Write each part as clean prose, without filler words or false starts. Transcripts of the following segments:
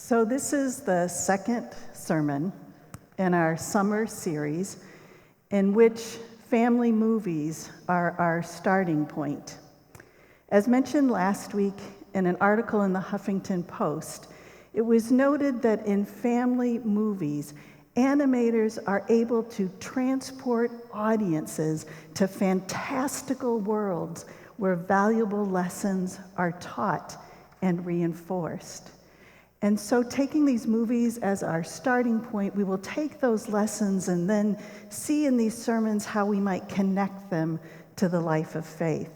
So this is the second sermon in our summer series in which family movies are our starting point. As mentioned last week in an article in the Huffington Post, it was noted that in family movies, animators are able to transport audiences to fantastical worlds where valuable lessons are taught and reinforced. And so taking these movies as our starting point, we will take those lessons and then see in these sermons how we might connect them to the life of faith.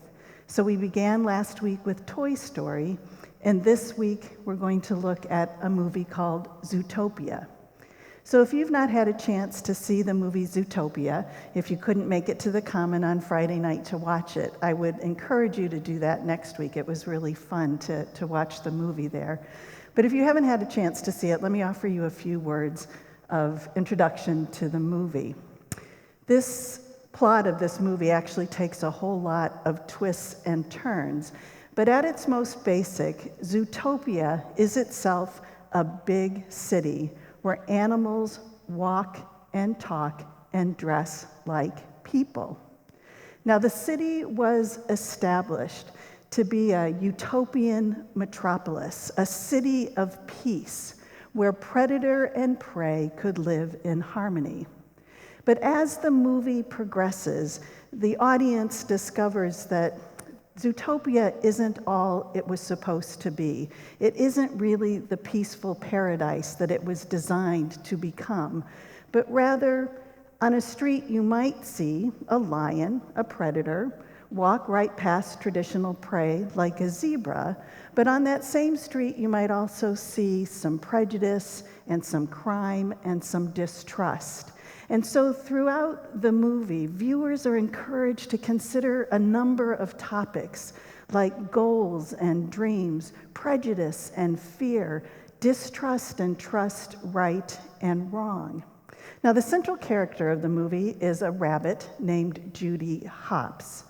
So we began last week with Toy Story, and this week we're going to look at a movie called Zootopia. So if you've not had a chance to see the movie Zootopia, if you couldn't make it to the Common on Friday night to watch it, I would encourage you to do that next week. It was really fun to watch the movie there. But if you haven't had a chance to see it, let me offer you a few words of introduction to the movie. This plot of this movie actually takes a whole lot of twists and turns, but at its most basic, Zootopia is itself a big city where animals walk and talk and dress like people. Now, the city was established to be a utopian metropolis, a city of peace, where predator and prey could live in harmony. But as the movie progresses, the audience discovers that Zootopia isn't all it was supposed to be. It isn't really the peaceful paradise that it was designed to become, but rather, on a street you might see a lion, a predator, walk right past traditional prey like a zebra, but on that same street you might also see some prejudice and some crime and some distrust. And so throughout the movie, viewers are encouraged to consider a number of topics like goals and dreams, prejudice and fear, distrust and trust, right and wrong. Now, the central character of the movie is a rabbit named Judy Hopps.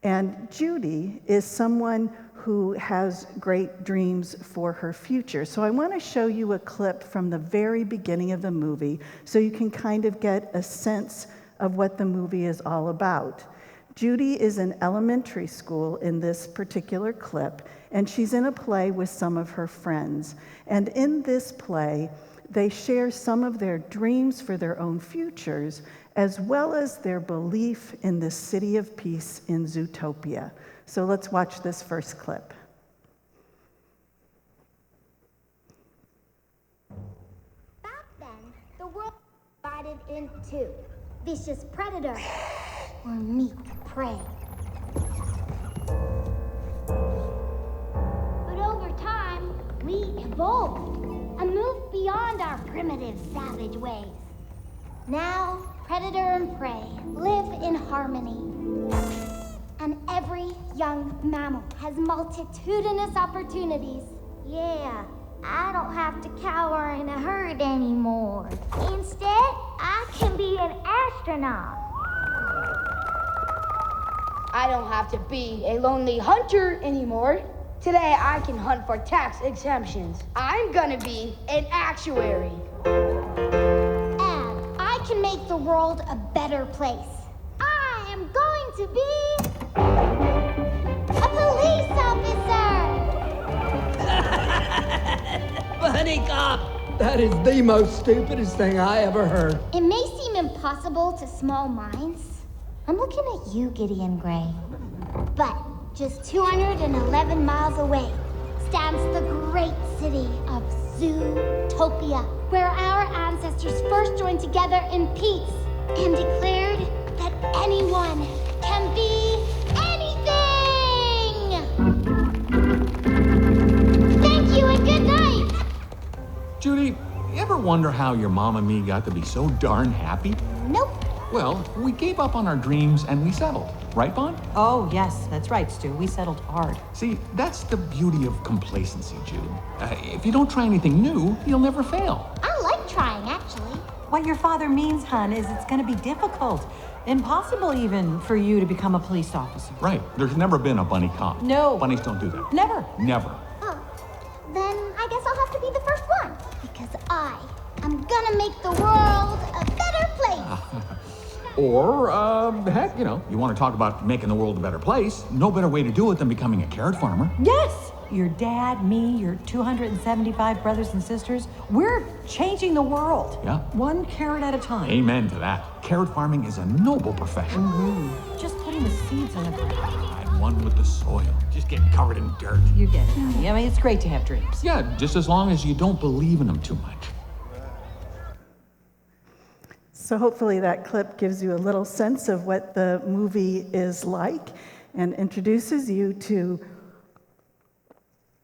And Judy is someone who has great dreams for her future. So I want to show you a clip from the very beginning of the movie so you can kind of get a sense of what the movie is all about. Judy is in elementary school in this particular clip, and she's in a play with some of her friends. And in this play, they share some of their dreams for their own futures, as well as their belief in the city of peace in Zootopia. So let's watch this first clip. Back then, the world was divided in two: vicious predator or meek prey. But over time, we evolved and moved beyond our primitive, savage ways. Now, predator and prey live in harmony. And every young mammal has multitudinous opportunities. Yeah, I don't have to cower in a herd anymore. Instead, I can be an astronaut. I don't have to be a lonely hunter anymore. Today, I can hunt for tax exemptions. I'm gonna be an actuary. And I can make the world a better place. I am going to be a police officer! Buddy cop! That is the most stupidest thing I ever heard. It may seem impossible to small minds. I'm looking at you, Gideon Gray. But just 211 miles away stands the great city of Zootopia, where our ancestors first joined together in peace and declared that anyone can be anything! Thank you and good night! Judy, you ever wonder how your mom and me got to be so darn happy? Nope. Well, we gave up on our dreams and we settled. Right, Bon? Oh, yes, that's right, Stu. We settled hard. See, that's the beauty of complacency, Jude. If you don't try anything new, you'll never fail. I like trying, actually. What your father means, hon, is it's going to be difficult. Impossible even for you to become a police officer. Right. There's never been a bunny cop. No. Bunnies don't do that. Never. Never. Oh, then I guess I'll have to be the first one. gonna make the world a better place. Or, heck, you want to talk about making the world a better place? No better way to do it than becoming a carrot farmer. Yes! Your dad, me, your 275 brothers and sisters, we're changing the world. Yeah. One carrot at a time. Amen to that. Carrot farming is a noble profession. Just putting the seeds in the ground. And one with the soil, just getting covered in dirt. You get it, honey. I mean, it's great to have dreams. Yeah, just as long as you don't believe in them too much. So hopefully that clip gives you a little sense of what the movie is like and introduces you to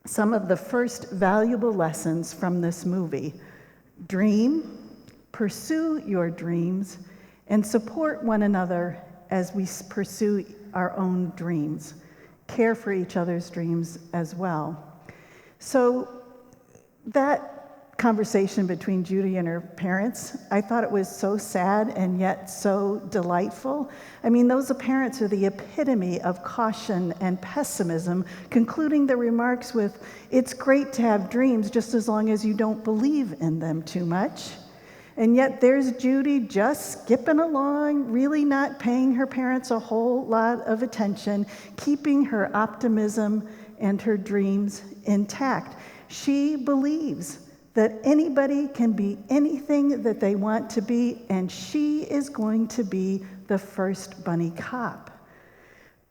some of the first valuable lessons from this movie. Dream, pursue your dreams, and support one another as we pursue our own dreams. Care for each other's dreams as well. So that conversation between Judy and her parents, I thought it was so sad and yet so delightful. I mean, those parents are the epitome of caution and pessimism, concluding the remarks with, "It's great to have dreams just as long as you don't believe in them too much." And yet there's Judy just skipping along, really not paying her parents a whole lot of attention, keeping her optimism and her dreams intact. She believes that anybody can be anything that they want to be, and she is going to be the first bunny cop.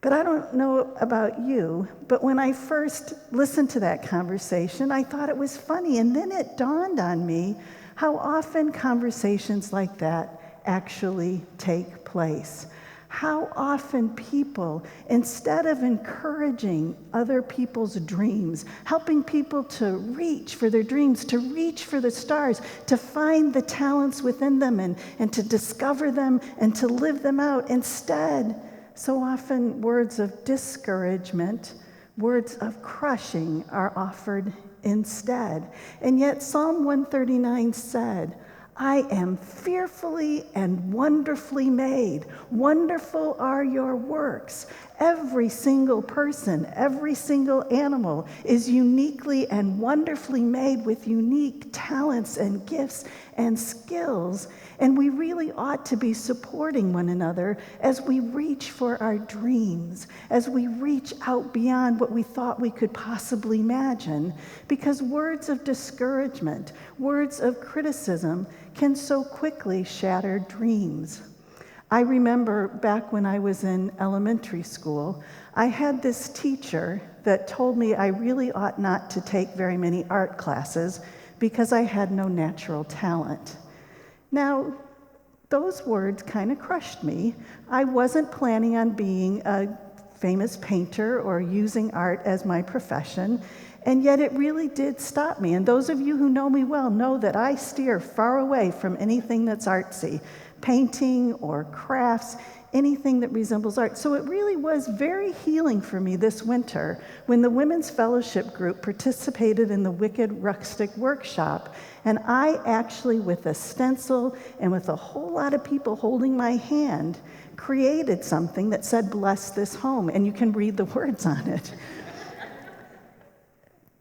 But I don't know about you, but when I first listened to that conversation, I thought it was funny, and then it dawned on me how often conversations like that actually take place. How often people, instead of encouraging other people's dreams, helping people to reach for their dreams, to reach for the stars, to find the talents within them and to discover them and to live them out, instead, so often words of discouragement, words of crushing are offered instead. And yet Psalm 139 said, "I am fearfully and wonderfully made. Wonderful are your works." Every single person, every single animal is uniquely and wonderfully made with unique talents and gifts and skills. And we really ought to be supporting one another as we reach for our dreams, as we reach out beyond what we thought we could possibly imagine, because words of discouragement, words of criticism can so quickly shatter dreams. I remember back when I was in elementary school, I had this teacher that told me I really ought not to take very many art classes because I had no natural talent. Now, those words kind of crushed me. I wasn't planning on being a famous painter or using art as my profession, and yet it really did stop me. And those of you who know me well know that I steer far away from anything that's artsy, painting or crafts, anything that resembles art. So it really was very healing for me this winter when the Women's Fellowship group participated in the Wicked Rustic Workshop. And I actually, with a stencil and with a whole lot of people holding my hand, created something that said, "Bless this home," and you can read the words on it.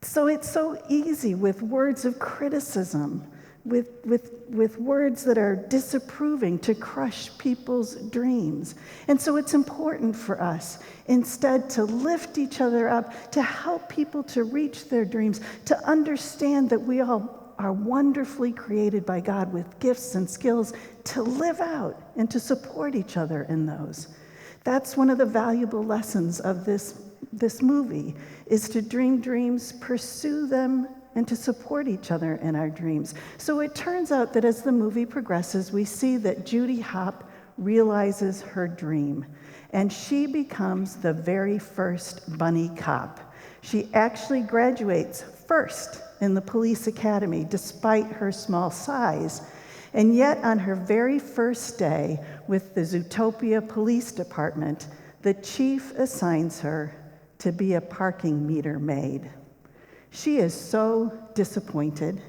So it's so easy with words of criticism, with words that are disapproving, to crush people's dreams. And so it's important for us instead to lift each other up, to help people to reach their dreams, to understand that we all are wonderfully created by God with gifts and skills to live out and to support each other in those. That's one of the valuable lessons of this movie, is to dream dreams, pursue them, and to support each other in our dreams. So it turns out that as the movie progresses, we see that Judy Hopps realizes her dream, and she becomes the very first bunny cop. She actually graduates first in the police academy, despite her small size. And yet, on her very first day with the Zootopia Police Department, the chief assigns her to be a parking meter maid. She is so disappointed,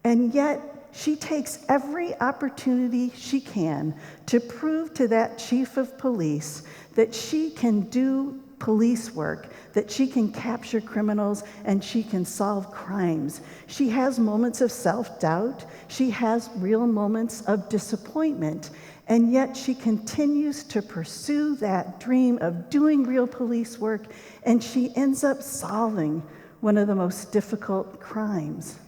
and yet she takes every opportunity she can to prove to that chief of police that she can do police work, that she can capture criminals and she can solve crimes. She has moments of self-doubt. She has real moments of disappointment. And yet she continues to pursue that dream of doing real police work, and she ends up solving one of the most difficult crimes.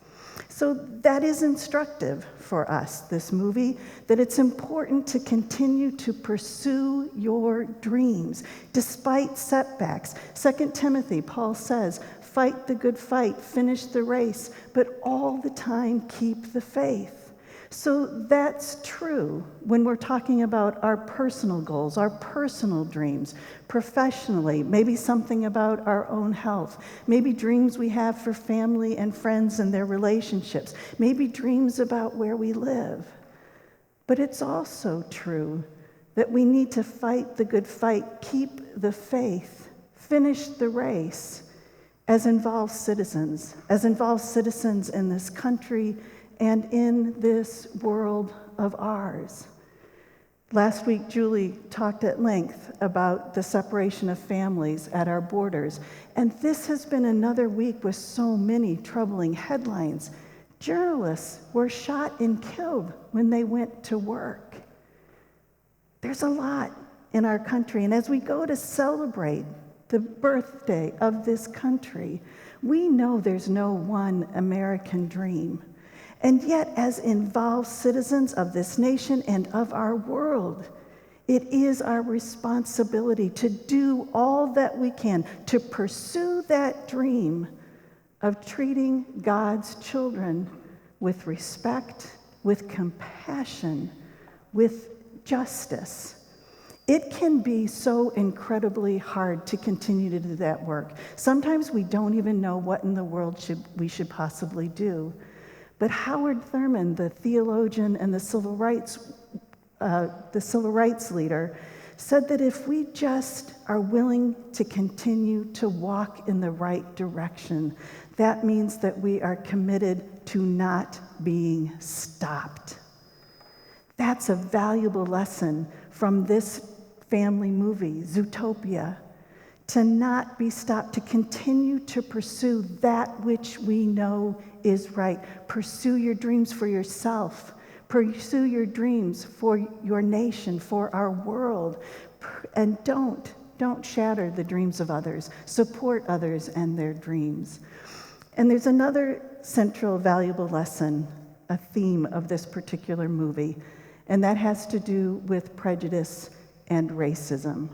So that is instructive for us, this movie, that it's important to continue to pursue your dreams despite setbacks. 2 Timothy, Paul says, fight the good fight, finish the race, but all the time keep the faith. So that's true when we're talking about our personal goals, our personal dreams, professionally, maybe something about our own health, maybe dreams we have for family and friends and their relationships, maybe dreams about where we live. But it's also true that we need to fight the good fight, keep the faith, finish the race as involved citizens in this country and in this world of ours. Last week, Julie talked at length about the separation of families at our borders, and this has been another week with so many troubling headlines. Journalists were shot and killed when they went to work. There's a lot in our country, and as we go to celebrate the birthday of this country, we know there's no one American dream. And yet, as involved citizens of this nation and of our world, it is our responsibility to do all that we can to pursue that dream of treating God's children with respect, with compassion, with justice. It can be so incredibly hard to continue to do that work. Sometimes we don't even know what in the world we should possibly do. But Howard Thurman, the theologian and the civil rights leader, said that if we just are willing to continue to walk in the right direction, that means that we are committed to not being stopped. That's a valuable lesson from this family movie, Zootopia, to not be stopped, to continue to pursue that which we know is right. Pursue your dreams for yourself. Pursue your dreams for your nation, for our world. And don't shatter the dreams of others. Support others and their dreams. And there's another central valuable lesson, a theme of this particular movie, and that has to do with prejudice and racism.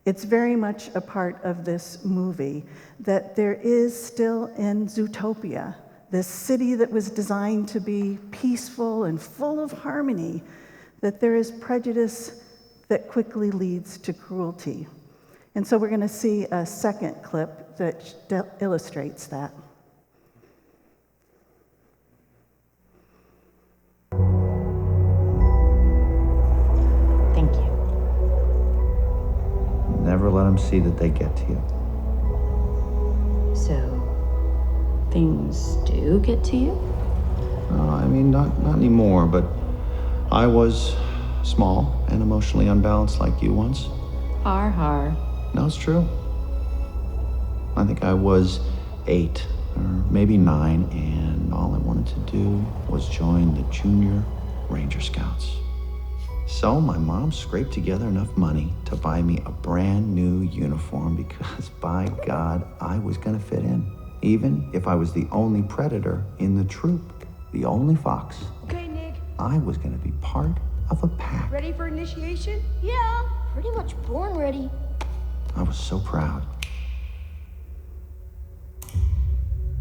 It's very much a part of this movie that there is still in Zootopia, this city that was designed to be peaceful and full of harmony, that there is prejudice that quickly leads to cruelty. And so we're going to see a second clip that illustrates that. Thank you. Never let them see that they get to you. So, things do get to you? I mean, not anymore, but I was small and emotionally unbalanced like you once. Har. No, it's true. I think I was 8 or maybe 9, and all I wanted to do was join the Junior Ranger Scouts. So my mom scraped together enough money to buy me a brand new uniform because, by God, I was gonna fit in. Even if I was the only predator in the troop, the only fox. Okay, Nick. I was gonna be part of a pack. Ready for initiation? Yeah, pretty much born ready. I was so proud.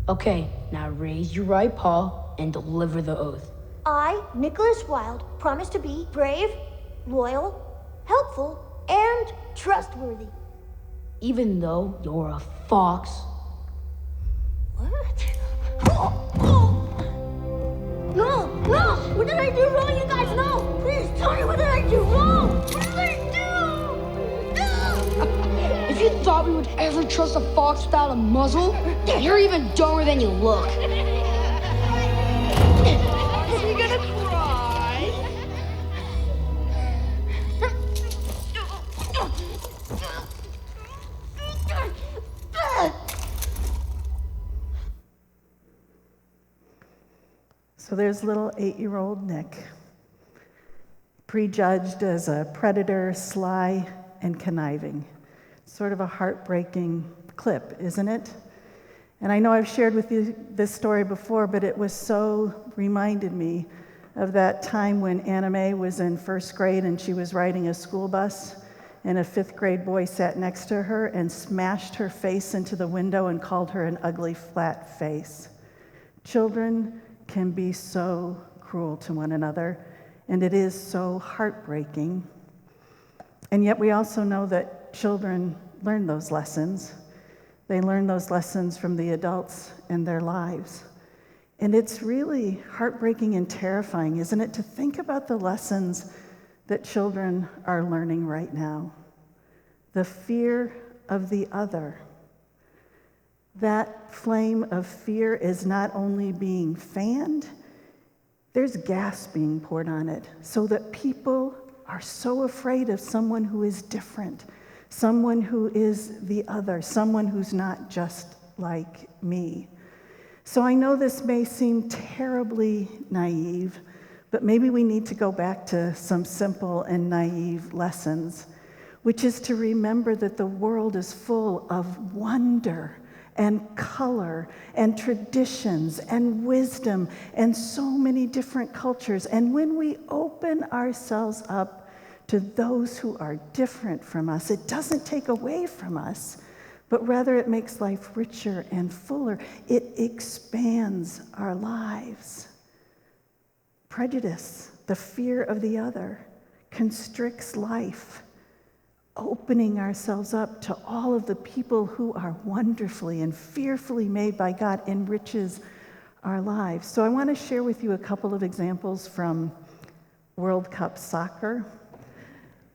Okay, now raise your right paw and deliver the oath. I, Nicholas Wilde, promise to be brave, loyal, helpful, and trustworthy. Even though you're a fox. What? No! What did I do wrong, you guys? No! Please tell me, what did I do wrong? What did I do? No! If you thought we would ever trust a fox without a muzzle, you're even dumber than you look. Is he gonna cry? So there's little 8-year-old Nick, prejudged as a predator, sly and conniving. Sort of a heartbreaking clip, isn't it? And I know I've shared with you this story before, but it was so reminded me of that time when Anna Mae was in first grade and she was riding a school bus, and a 5th grade boy sat next to her and smashed her face into the window and called her an ugly, flat face. Children can be so cruel to one another, and it is so heartbreaking. And yet we also know that children learn those lessons. They learn those lessons from the adults in their lives. And it's really heartbreaking and terrifying, isn't it, to think about the lessons that children are learning right now. The fear of the other. That flame of fear is not only being fanned, there's gas being poured on it, so that people are so afraid of someone who is different, someone who is the other, someone who's not just like me. So I know this may seem terribly naive, but maybe we need to go back to some simple and naive lessons, which is to remember that the world is full of wonder and color and traditions and wisdom and so many different cultures. And when we open ourselves up to those who are different from us, it doesn't take away from us, but rather it makes life richer and fuller. It expands our lives. Prejudice, the fear of the other, constricts life. Opening ourselves up to all of the people who are wonderfully and fearfully made by God enriches our lives. So I want to share with you a couple of examples from World Cup soccer.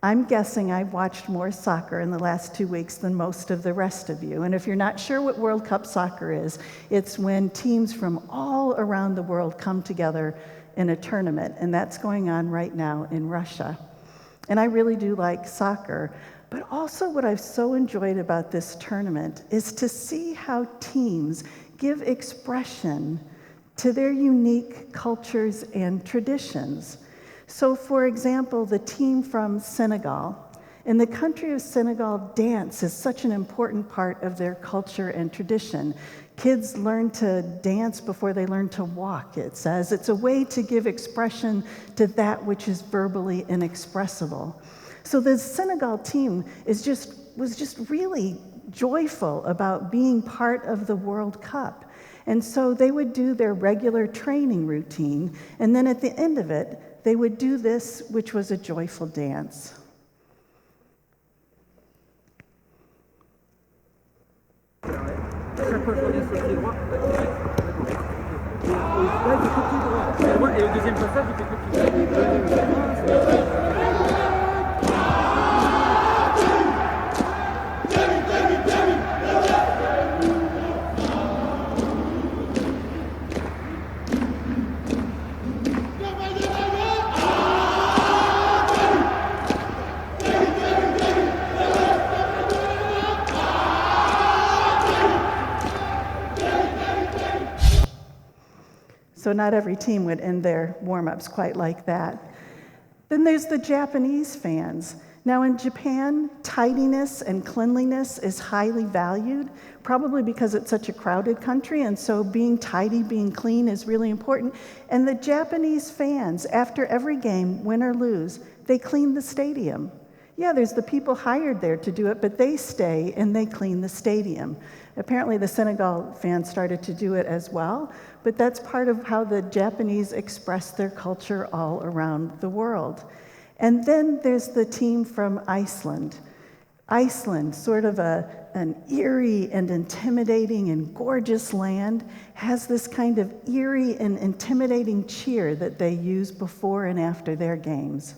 I'm guessing I've watched more soccer in the last 2 weeks than most of the rest of you. And if you're not sure what World Cup soccer is, it's when teams from all around the world come together in a tournament, and that's going on right now in Russia. And I really do like soccer, but also what I've so enjoyed about this tournament is to see how teams give expression to their unique cultures and traditions. So, for example, the team from Senegal. In the country of Senegal, dance is such an important part of their culture and tradition. Kids learn to dance before they learn to walk, it says. It's a way to give expression to that which is verbally inexpressible. So the Senegal team was just really joyful about being part of the World Cup. And so they would do their regular training routine, and then at the end of it, they would do this, which was a joyful dance. Et au deuxième passage, il fait que So not every team would end their warm-ups quite like that. Then there's the Japanese fans. Now in Japan, tidiness and cleanliness is highly valued, probably because it's such a crowded country, and so being tidy, being clean is really important. And the Japanese fans, after every game, win or lose, they clean the stadium. Yeah, there's the people hired there to do it, but they stay and they clean the stadium. Apparently the Senegal fans started to do it as well, but that's part of how the Japanese express their culture all around the world. And then there's the team from Iceland. Iceland, sort of an eerie and intimidating and gorgeous land, has this kind of eerie and intimidating cheer that they use before and after their games.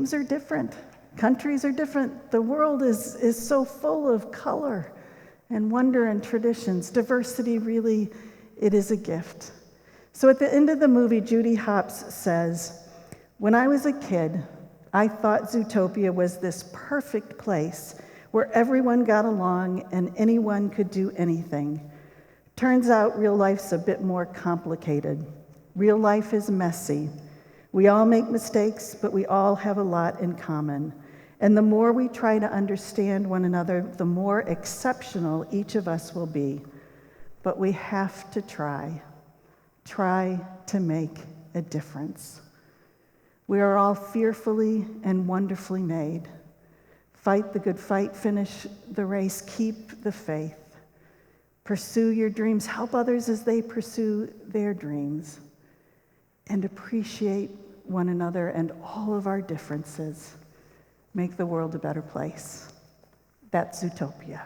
names are different. Countries are different. The world is so full of color and wonder and traditions. Diversity really, it is a gift. So at the end of the movie, Judy Hopps says, "When I was a kid, I thought Zootopia was this perfect place where everyone got along and anyone could do anything. Turns out real life's a bit more complicated. Real life is messy. We all make mistakes, but we all have a lot in common. And the more we try to understand one another, the more exceptional each of us will be. But we have to try to make a difference. We are all fearfully and wonderfully made. Fight the good fight, finish the race, keep the faith. Pursue your dreams, help others as they pursue their dreams, and appreciate one another and all of our differences. Make the world a better place." That's Zootopia.